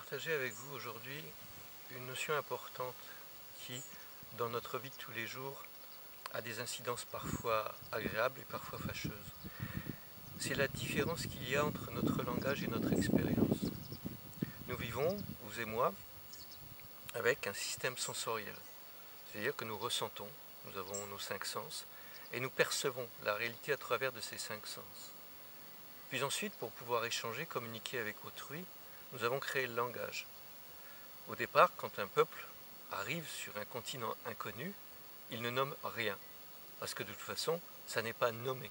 partager avec vous aujourd'hui une notion importante qui, dans notre vie de tous les jours, a des incidences parfois agréables et parfois fâcheuses. C'est la différence qu'il y a entre notre langage et notre expérience. Nous vivons, vous et moi, avec un système sensoriel. C'est-à-dire que nous ressentons, nous avons nos cinq sens, et nous percevons la réalité à travers de ces cinq sens. Puis ensuite, pour pouvoir échanger, communiquer avec autrui, nous avons créé le langage. Au départ, quand un peuple arrive sur un continent inconnu, il ne nomme rien, parce que de toute façon, ça n'est pas nommé.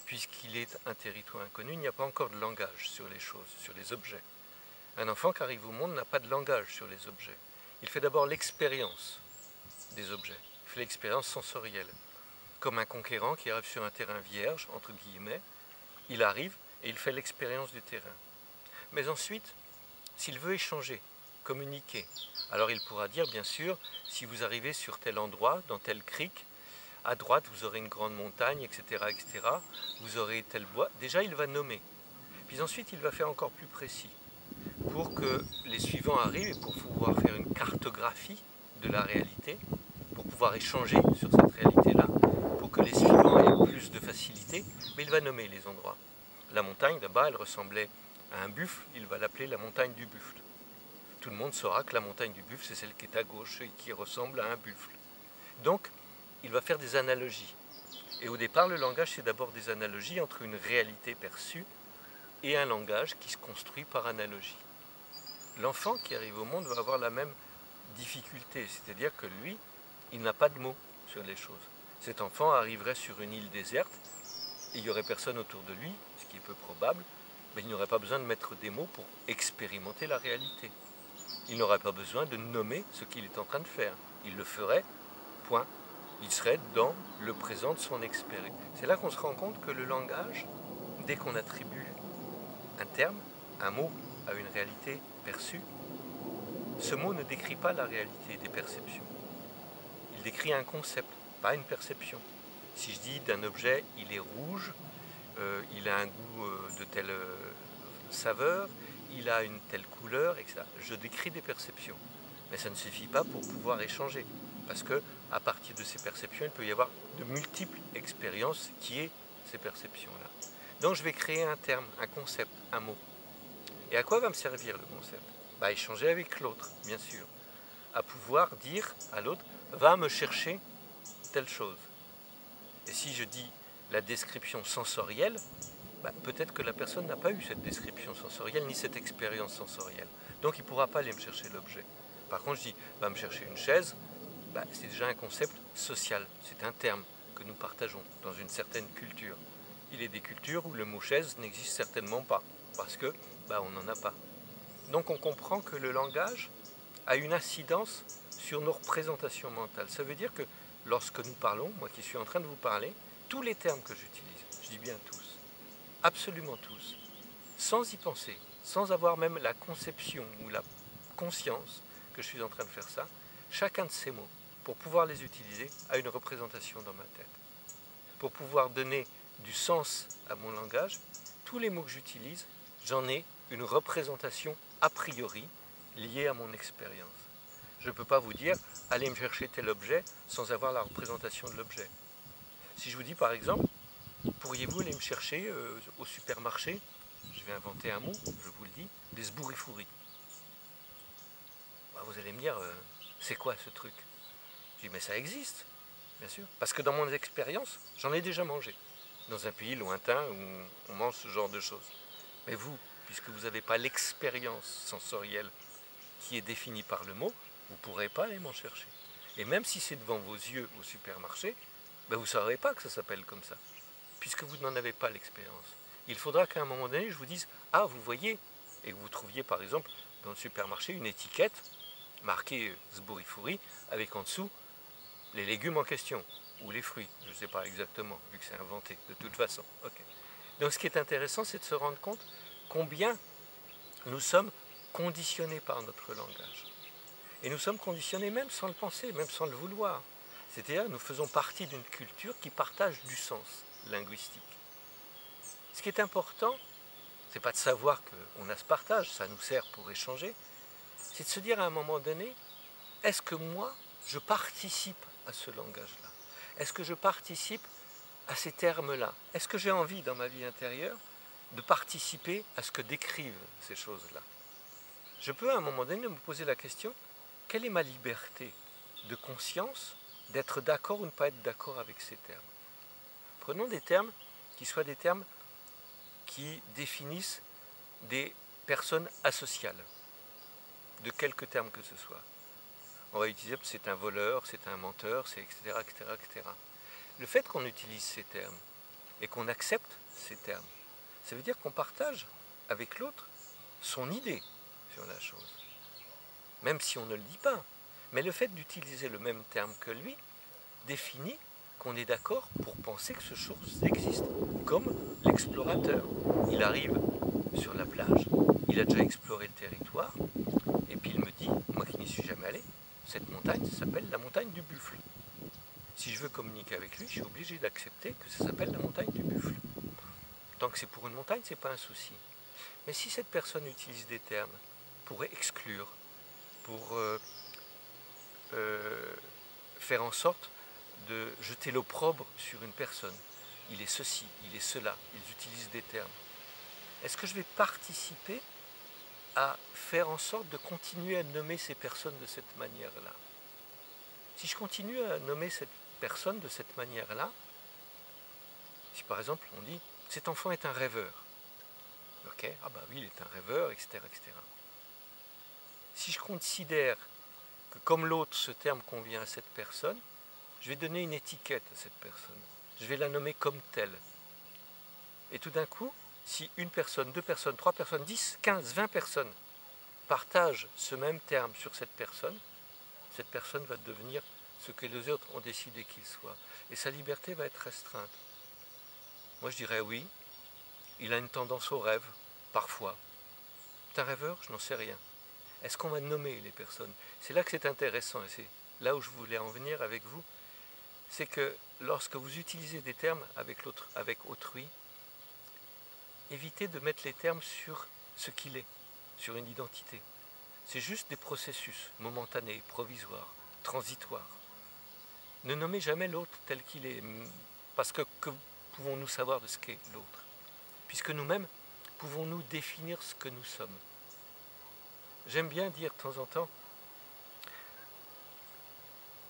Puisqu'il est un territoire inconnu, il n'y a pas encore de langage sur les choses, sur les objets. Un enfant qui arrive au monde n'a pas de langage sur les objets. Il fait d'abord l'expérience des objets, il fait l'expérience sensorielle. Comme un conquérant qui arrive sur un terrain vierge, entre guillemets, il arrive et il fait l'expérience du terrain. Mais ensuite, s'il veut échanger, communiquer, alors il pourra dire, bien sûr, si vous arrivez sur tel endroit, dans tel crique, à droite vous aurez une grande montagne, etc., etc., vous aurez tel bois. Déjà, il va nommer. Puis ensuite, il va faire encore plus précis, pour que les suivants arrivent et pour pouvoir faire une cartographie de la réalité, pour pouvoir échanger sur cette réalité-là, pour que les suivants aient plus de facilité, mais il va nommer les endroits. La montagne, là-bas, elle ressemblait à un buffle, il va l'appeler la montagne du buffle. Tout le monde saura que la montagne du buffle, c'est celle qui est à gauche et qui ressemble à un buffle. Donc, il va faire des analogies. Et au départ, le langage, c'est d'abord des analogies entre une réalité perçue et un langage qui se construit par analogie. L'enfant qui arrive au monde va avoir la même difficulté, c'est-à-dire que lui, il n'a pas de mots sur les choses. Cet enfant arriverait sur une île déserte, et il n'y aurait personne autour de lui, ce qui est peu probable, mais il n'aurait pas besoin de mettre des mots pour expérimenter la réalité. Il n'aurait pas besoin de nommer ce qu'il est en train de faire. Il le ferait, point. Il serait dans le présent de son expérience. C'est là qu'on se rend compte que le langage, dès qu'on attribue un terme, un mot à une réalité perçue, ce mot ne décrit pas la réalité des perceptions. Il décrit un concept, pas une perception. Si je dis d'un objet, il est rouge, il a un goût de telle saveur, il a une telle couleur, etc. Je décris des perceptions. Mais ça ne suffit pas pour pouvoir échanger. Parce que à partir de ces perceptions, il peut y avoir de multiples expériences qui est ces perceptions-là. Donc je vais créer un terme, un concept, un mot. Et à quoi va me servir le concept? À échanger avec l'autre, bien sûr. À pouvoir dire à l'autre, va me chercher telle chose. Et si je dis la description sensorielle, peut-être que la personne n'a pas eu cette description sensorielle ni cette expérience sensorielle. Donc il ne pourra pas aller me chercher l'objet. Par contre, je dis, va me chercher une chaise, c'est déjà un concept social. C'est un terme que nous partageons dans une certaine culture. Il est des cultures où le mot chaise n'existe certainement pas, parce que on n'en a pas. Donc on comprend que le langage a une incidence sur nos représentations mentales. Ça veut dire que lorsque nous parlons, moi qui suis en train de vous parler, tous les termes que j'utilise, je dis bien tous, absolument tous, sans y penser, sans avoir même la conception ou la conscience que je suis en train de faire ça, chacun de ces mots, pour pouvoir les utiliser, a une représentation dans ma tête. Pour pouvoir donner du sens à mon langage, tous les mots que j'utilise, j'en ai une représentation a priori liée à mon expérience. Je ne peux pas vous dire, allez me chercher tel objet sans avoir la représentation de l'objet. Si je vous dis par exemple, pourriez-vous aller me chercher au supermarché, je vais inventer un mot, je vous le dis, des sbourifouris. Vous allez me dire, c'est quoi ce truc? Je dis, mais ça existe, bien sûr. Parce que dans mon expérience, j'en ai déjà mangé. Dans un pays lointain où on mange ce genre de choses. Mais vous, puisque vous n'avez pas l'expérience sensorielle qui est définie par le mot, vous ne pourrez pas aller m'en chercher. Et même si c'est devant vos yeux au supermarché, vous ne saurez pas que ça s'appelle comme ça, puisque vous n'en avez pas l'expérience. Il faudra qu'à un moment donné, je vous dise, ah, vous voyez, et que vous trouviez par exemple dans le supermarché une étiquette marquée sbourifouris, avec en dessous les légumes en question, ou les fruits, je ne sais pas exactement, vu que c'est inventé, de toute façon. Okay. Donc ce qui est intéressant, c'est de se rendre compte combien nous sommes conditionnés par notre langage. Et nous sommes conditionnés même sans le penser, même sans le vouloir. C'est-à-dire nous faisons partie d'une culture qui partage du sens linguistique. Ce qui est important, c'est pas de savoir qu'on a ce partage, ça nous sert pour échanger, c'est de se dire à un moment donné, est-ce que moi, je participe à ce langage-là? Est-ce que je participe à ces termes-là? Est-ce que j'ai envie dans ma vie intérieure de participer à ce que décrivent ces choses-là? Je peux à un moment donné me poser la question, quelle est ma liberté de conscience d'être d'accord ou ne pas être d'accord avec ces termes? Prenons des termes qui soient des termes qui définissent des personnes asociales, de quelque terme que ce soit. On va utiliser c'est un voleur, c'est un menteur, c'est etc., etc., etc. Le fait qu'on utilise ces termes et qu'on accepte ces termes, ça veut dire qu'on partage avec l'autre son idée sur la chose. Même si on ne le dit pas. Mais le fait d'utiliser le même terme que lui définit qu'on est d'accord pour penser que ce chose existe. Comme l'explorateur. Il arrive sur la plage, il a déjà exploré le territoire, et puis il me dit, moi qui n'y suis jamais allé, cette montagne s'appelle la montagne du Buffle. Si je veux communiquer avec lui, je suis obligé d'accepter que ça s'appelle la montagne du Buffle. Tant que c'est pour une montagne, ce n'est pas un souci. Mais si cette personne utilise des termes pour exclure, pour faire en sorte de jeter l'opprobre sur une personne, il est ceci, il est cela, ils utilisent des termes. Est-ce que je vais participer à faire en sorte de continuer à nommer ces personnes de cette manière-là? Si je continue à nommer cette personne de cette manière-là, si par exemple on dit « cet enfant est un rêveur », ok, ah bah oui, il est un rêveur, etc., etc. Si je considère que comme l'autre, ce terme convient à cette personne, je vais donner une étiquette à cette personne. Je vais la nommer comme telle. Et tout d'un coup, si une personne, deux personnes, trois personnes, 10, 15, 20 personnes partagent ce même terme sur cette personne va devenir ce que les autres ont décidé qu'il soit. Et sa liberté va être restreinte. Moi je dirais oui, il a une tendance au rêve, parfois. C'est un rêveur? Je n'en sais rien. Est-ce qu'on va nommer les personnes? C'est là que c'est intéressant, et c'est là où je voulais en venir avec vous, c'est que lorsque vous utilisez des termes avec autrui, évitez de mettre les termes sur ce qu'il est, sur une identité. C'est juste des processus momentanés, provisoires, transitoires. Ne nommez jamais l'autre tel qu'il est, parce que pouvons-nous savoir de ce qu'est l'autre? Puisque nous-mêmes, pouvons-nous définir ce que nous sommes? J'aime bien dire de temps en temps,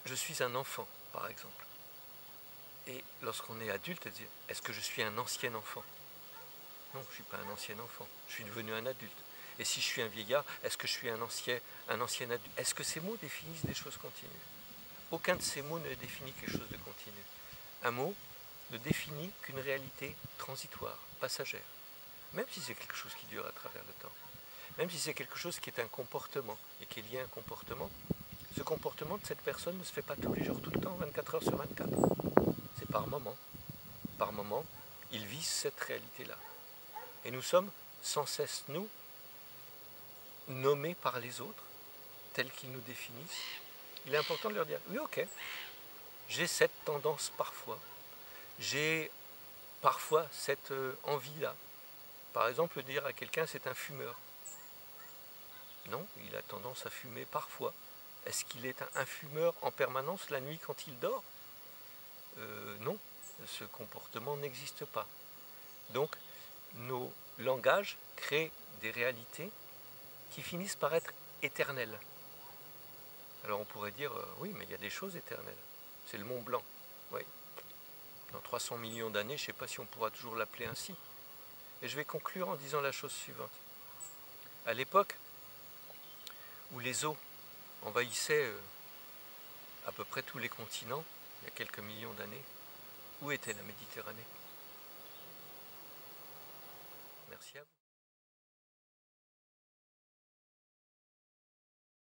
je suis un enfant, par exemple. Et lorsqu'on est adulte, dire, est-ce que je suis un ancien enfant? Non, je ne suis pas un ancien enfant, je suis devenu un adulte. Et si je suis un vieillard, est-ce que je suis un ancien adulte? Est-ce que ces mots définissent des choses continues? Aucun de ces mots ne définit quelque chose de continu. Un mot ne définit qu'une réalité transitoire, passagère. Même si c'est quelque chose qui dure à travers le temps. Même si c'est quelque chose qui est un comportement et qui est lié à un comportement, ce comportement de cette personne ne se fait pas tous les jours, tout le temps, 24 heures sur 24. C'est par moment. Par moment, il vise cette réalité-là. Et nous sommes sans cesse, nous, nommés par les autres, tels qu'ils nous définissent. Il est important de leur dire, oui, ok, j'ai cette tendance parfois, j'ai parfois cette envie-là. Par exemple, dire à quelqu'un, c'est un fumeur. Non, il a tendance à fumer parfois. Est-ce qu'il est un fumeur en permanence la nuit quand il dort? Non, ce comportement n'existe pas. Donc, nos langages créent des réalités qui finissent par être éternelles. Alors on pourrait dire, oui, mais il y a des choses éternelles. C'est le Mont Blanc. Oui. Dans 300 millions d'années, je ne sais pas si on pourra toujours l'appeler ainsi. Et je vais conclure en disant la chose suivante. À l'époque où les eaux envahissaient à peu près tous les continents, il y a quelques millions d'années, où était la Méditerranée? Merci à vous.